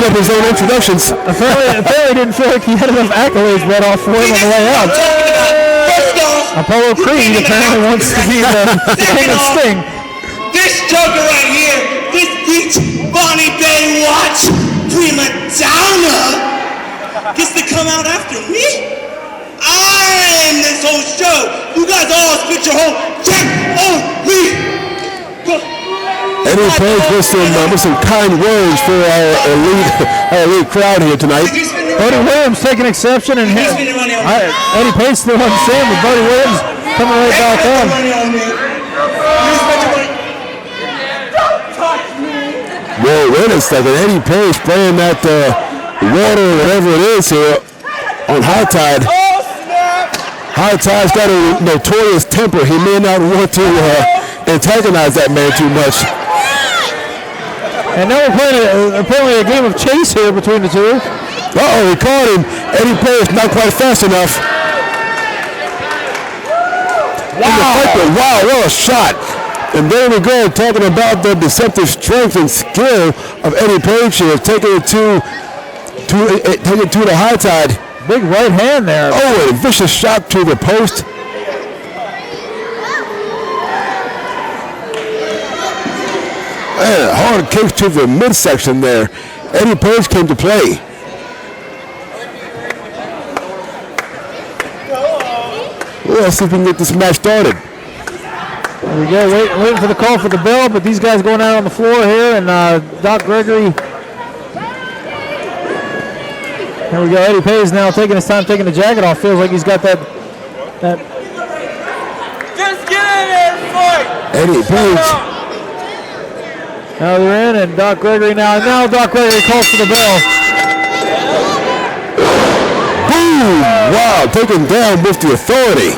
up his own introductions. Apparently didn't feel like he had enough accolades read off for him on the way out. Apollo Creed apparently wants to be the king of Sting. This joker right here, this beach Bonnie Bay Watch prima donna, gets to come out after me? I'm this whole show. You guys all spit your whole check on me. Eddie Page with some kind words for our elite crowd here tonight. Bodie Williams taking exception, and Eddie Page still on the same, but Bodie Williams coming right back on. Whoa, wait a second. Eddie Page playing that water, whatever it is here, on High Tide. High Tide's got a notorious temper. He may not want to antagonize that man too much. And now we're playing apparently a game of chase here between the two. Uh-oh, he caught him. Eddie Page not quite fast enough. Wow, what a shot. And there we go, talking about the deceptive strength and skill of Eddie Page here, taking it to the High Tide. Big right hand there. Oh, a vicious shot to the post. And hard kick to the midsection there. Eddie Page came to play. Well, let's see if we can get this match started. There we go, waiting for the call for the bell, but these guys going out on the floor here, and Doc Gregory. There we go, Eddie Page now taking his time, taking the jacket off. Feels like he's got that. Just get in there and fight. Eddie Page. Now they're in, and Doc Gregory now. Now Doc Gregory calls for the bell. Boom! Wow, taken down with the authority.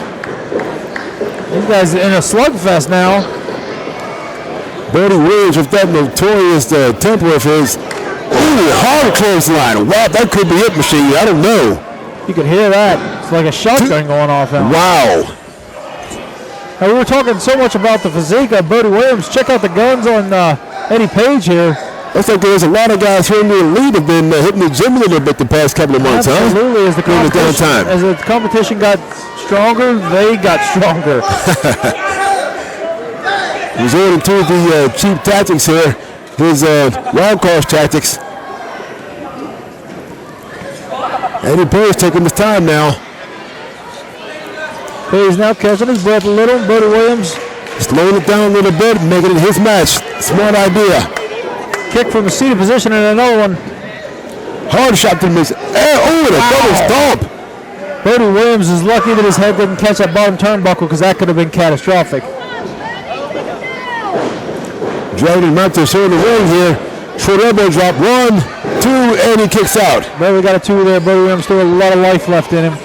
These guys are in a slugfest now. Bodie Williams with that notorious temper of his. Ooh, hard clothesline. Wow, that could be it, Machine. I don't know. You can hear that. It's like a shotgun going off now. Wow. Now, we were talking so much about the physique of Bodie Williams. Check out the guns on Eddie Page here. Looks like there's a lot of guys here in the elite have been hitting the gym a little bit the past couple of months, Absolutely. huh? Absolutely. As the competition got stronger, they got stronger. Resorting to the cheap tactics here. His wild card tactics. Eddie Page taking his time now. Page now catching his breath a little. Bodie Williams slowing it down a little bit, making it his match. Smart idea. Kick from a seated position and another one. Hard shot to miss. Oh, the double stomp. Bodie Williams is lucky that his head didn't catch that bottom turnbuckle because that could have been catastrophic. Dragged him out to the center of the ring here. Short elbow drop. 1, 2, and he kicks out. But we got a 2 there. Bodie Williams still a lot of life left in him.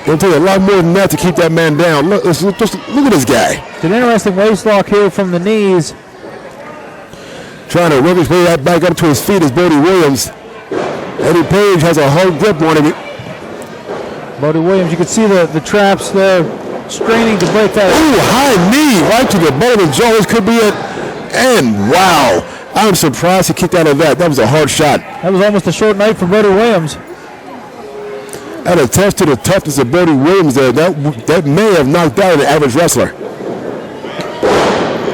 It'll take a lot more than that to keep that man down. Look, just look at this guy. It's an interesting waist lock here from the knees. Trying to work his way right back up to his feet is Bodie Williams. Eddie Page has a hard grip on him. Bodie Williams, you can see the traps there straining to break that. Ooh, high knee right to the butt of the jaw. This could be it. And wow, I'm surprised he kicked out of that. That was a hard shot. That was almost a short night for Bodie Williams. That attests to the toughness of Bodie Williams there. That may have knocked out an average wrestler.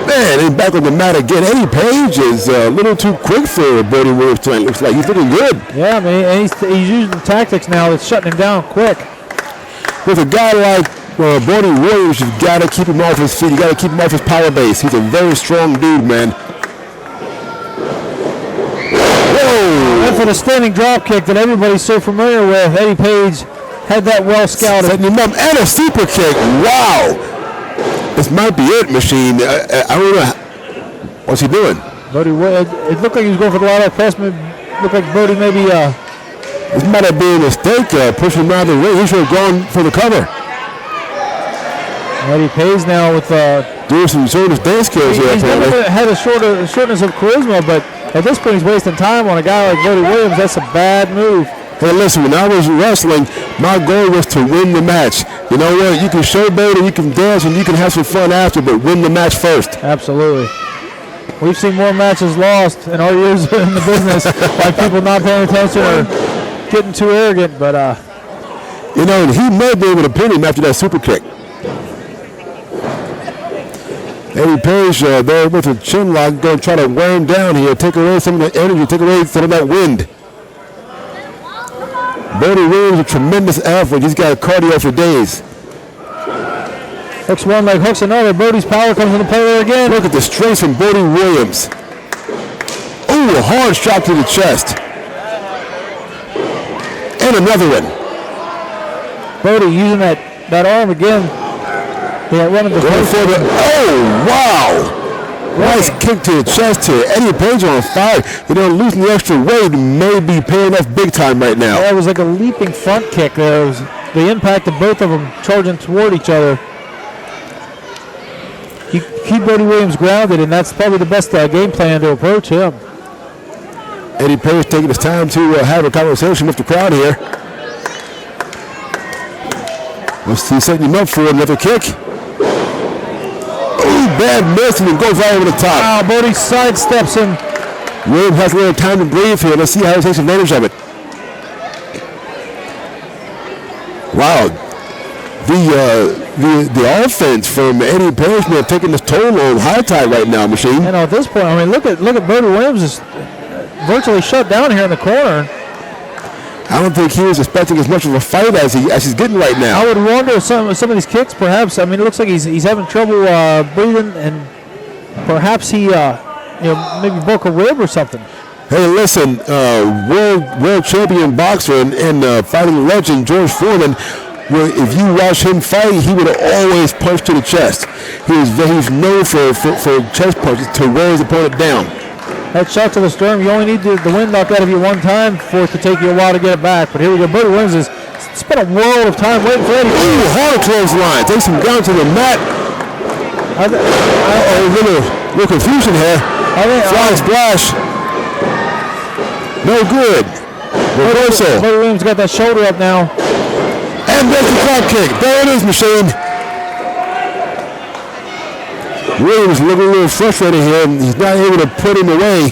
Man, he's back on the mat again. Eddie Page is a little too quick for Bodie Williams tonight. Looks like he's looking good. Yeah, I mean, and he's using tactics now that's shutting him down quick. With a guy like Bodie Williams, you've got to keep him off his feet. You got to keep him off his power base. He's a very strong dude, man. Whoa! And for the standing drop kick that everybody's so familiar with, Eddie Page had that well scouted. Setting him up and a super kick. Wow! This might be it, Machine. I don't know. What's he doing? Bodie, it looked like he was going for the lateral press. It looked like Bodie maybe. This might have been a mistake pushing him out of the ring. He should have gone for the cover. Eddie Page now with doing some sort of dance skills here. He's never had a shortness of charisma, but at this point he's wasting time on a guy like Bodie Williams. That's a bad move. Hey, listen, when I was wrestling, my goal was to win the match. You know what? You can showboat and you can dance and you can have some fun after, but win the match first. Absolutely. We've seen more matches lost in our years in the business by people not paying attention or getting too arrogant. But you know, he may be able to pin him after that super kick. Eddie Page there with a chin lock, going to try to wear him down here, take away some of the energy, take away some of that wind. BODIE Williams, a tremendous athlete. He's got cardio for days. Hooks one leg, hooks another. BODIE's power comes into play there again. Look at the strength from BODIE Williams. Ooh, a hard shot to the chest. And another one. BODIE using that arm again. Yeah, one of the oh, wow. Nice kick to the chest here. Eddie Page on fire. You know, losing the extra weight may be paying off big time right now. Yeah, it was like a leaping front kick there. It was the impact of both of them charging toward each other. You keep BODIE Williams grounded, and that's probably the best game plan to approach him. Eddie Page taking his time to have a conversation with the crowd here. Let's see, setting him up for another kick. Ooh, bad miss, and he goes right over the top. Wow, BODIE sidesteps him. Williams has a little time to breathe here. Let's see how he takes advantage of it. Wow. The offense from Eddie Page may have taken this toll on High Tide right now, Machine. And at this point, I mean, look at BODIE Williams is virtually shut down here in the corner. I don't think he was expecting as much of a fight as he's getting right now. I would wonder some of these kicks, perhaps. I mean, it looks like he's having trouble breathing, and perhaps he maybe broke a rib or something. Hey, listen, world champion boxer and fighting legend George Foreman. If you watch him fight, he would have always punched to the chest. He's known for chest punches to wear his opponent down. That shot to the sternum, you only need the wind knocked out of you one time for it to take you a while to get it back. But here we go. BODIE Williams has spent a world of time waiting for Eddie. Ooh, hard clothesline. Takes him down to the mat. A little confusion here. Flying splash. No good. Reversal. BODIE Williams got that shoulder up now. And there's the drop kick. There it is, Machine. Williams looking a little frustrated here. He's not able to put him away.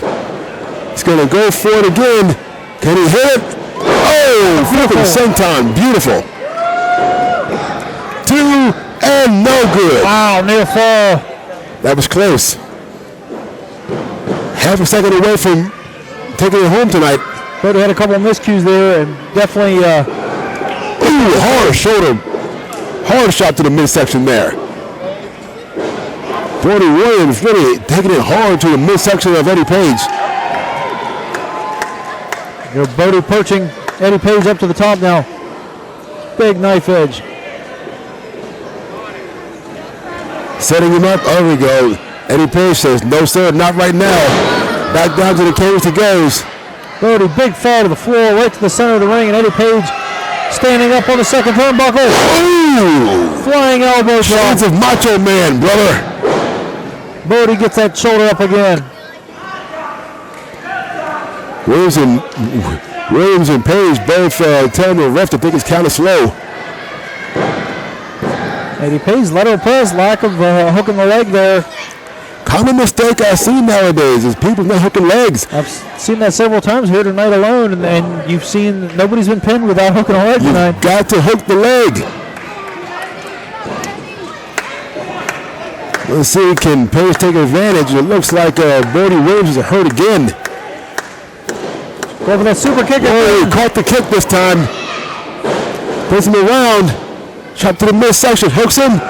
He's going to go for it again. Can he hit it? Oh, flipping senton. Beautiful. 2 and no good. Wow, near fall. That was close. Half a second away from taking it home tonight. BODIE had a couple of miscues there and definitely... Ooh, hard shoulder. Hard shot to the midsection there. BODIE Williams really taking it hard to the midsection of Eddie Page. BODIE perching Eddie Page up to the top now. Big knife edge. Setting him up. There we go. Eddie Page says, no, sir, not right now. Back down to the cage he goes. BODIE, big fall to the floor, right to the center of the ring, and Eddie Page standing up on the second turnbuckle. Ooh! Flying elbow drop. Shades of Macho Man, brother. BODIE gets that shoulder up again. Williams and Page both telling the ref to think it's kind of slow. Eddie Page, lateral press, lack of hook in the leg there. Common mistake I see nowadays is people not hooking legs. I've seen that several times here tonight alone, and you've seen nobody's been pinned without hooking a leg tonight. You've got to hook the leg. Let's see, can Page take advantage? It looks like BODIE Williams is hurt again. Go for that super kick. Oh, he caught the kick this time. Puts him around. Chop to the midsection. Hooks him.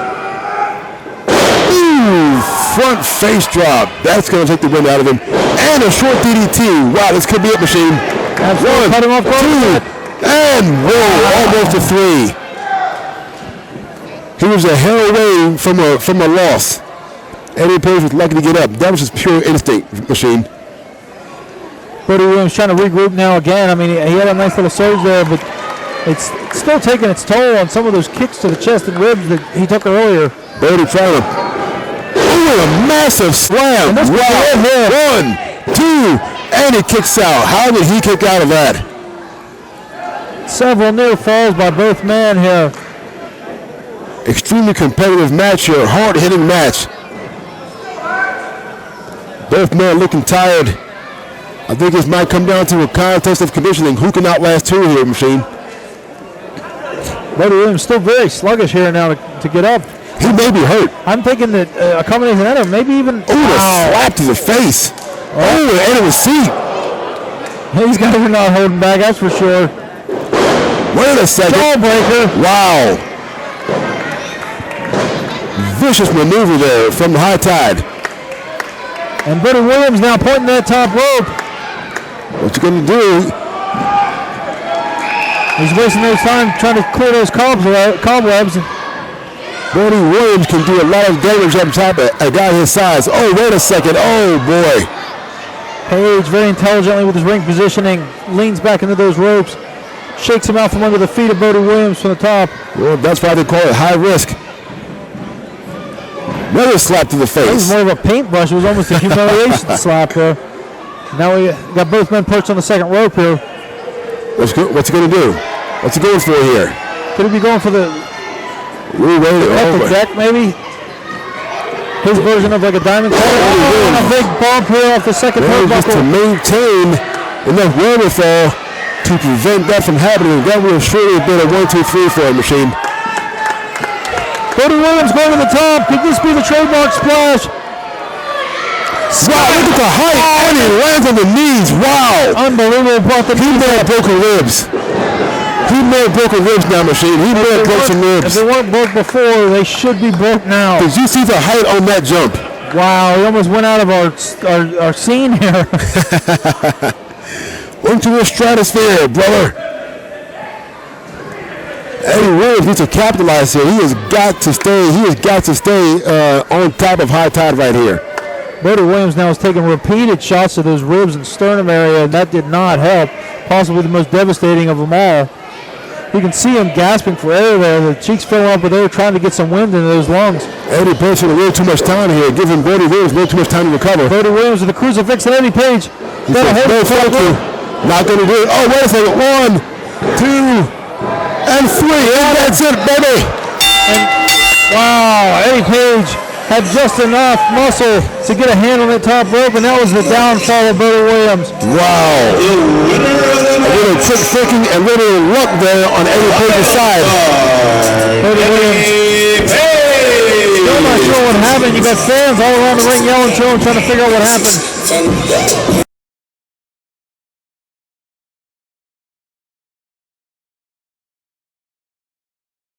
Ooh, front face drop. That's going to take the wind out of him. And a short DDT. Wow, this could be it, Machine. Absolutely. 1, Cut him off 2, and whoa, almost a 3. He was a hair away from a loss. Eddie Page was lucky to get up. That was just pure instinct, Machine. BODIE Williams trying to regroup now again. I mean, he had a nice little surge there, but it's still taking its toll on some of those kicks to the chest and ribs that he took earlier. BODIE trying to... Ooh, a massive slam. Wow. 1, 2, and he kicks out. How did he kick out of that? Several near falls by both men here. Extremely competitive match here. Hard-hitting match. Both men looking tired. I think this might come down to a contest of conditioning. Who can outlast two here, Machine? Bodie Williams still very sluggish here now to get up. He may be hurt. I'm thinking that a combination of that or maybe even... Ooh, a slap to the face. Oh, and into the seat. He's got to not holding back, that's for sure. Wait a second. Jawbreaker. Wow. Vicious maneuver there from the High Tide. And Bodie Williams now pointing that top rope. What you going to do? He's wasting no time trying to clear those cobwebs. Bodie Williams can do a lot of damage up top of a guy his size. Oh, wait a second. Oh, boy. Page very intelligently with his ring positioning, leans back into those ropes, shakes him out from under the feet of Bodie Williams from the top. Well, that's why they call it high risk. Another slap to the face. It was more of a paintbrush. It was almost a humiliation slap there. Now we got both men perched on the second rope here. What's he going to do? What's he going for here? Could he be going for the deck, maybe? His version of like a diamond cutter. Oh, a big bump here off the second just to maintain enough wherewithal to prevent that from happening. That would have surely been a 1-2-3 for a Machine. Bodie Williams going to the top. Could this be the trademark splash? Wow, look at the height. And he lands on the knees. Wow. Unbelievable. He may have broken ribs. He may have broken ribs now, Machine. He may have broken some ribs. If they weren't broke before, they should be broke now. Did you see the height on that jump? Wow, he almost went out of our scene here. Into the stratosphere, brother. Eddie Williams needs to capitalize here. He has got to stay on top of High Tide right here. Bodie Williams now is taking repeated shots to those ribs and sternum area, and that did not help. Possibly the most devastating of them all. You can see him gasping for air there. The cheeks filling up with air, trying to get some wind into those lungs. Eddie Page a little too much time here, giving Bodie Williams a little too much time to recover. Bodie Williams with the crucifix and Eddie Page. He says, no, thank you. Not going to do it. Oh, wait a second. 1, 2, and 3. And that's it, baby. And wow, Eddie Page had just enough muscle to get a hand on that top rope, and that was the downfall of Bodie Williams. Wow. A little quick thinking and little luck there on Eddie Page's side. Bodie Williams. Still not sure what happened. You got fans all around the ring yelling to him, trying to figure out what happened.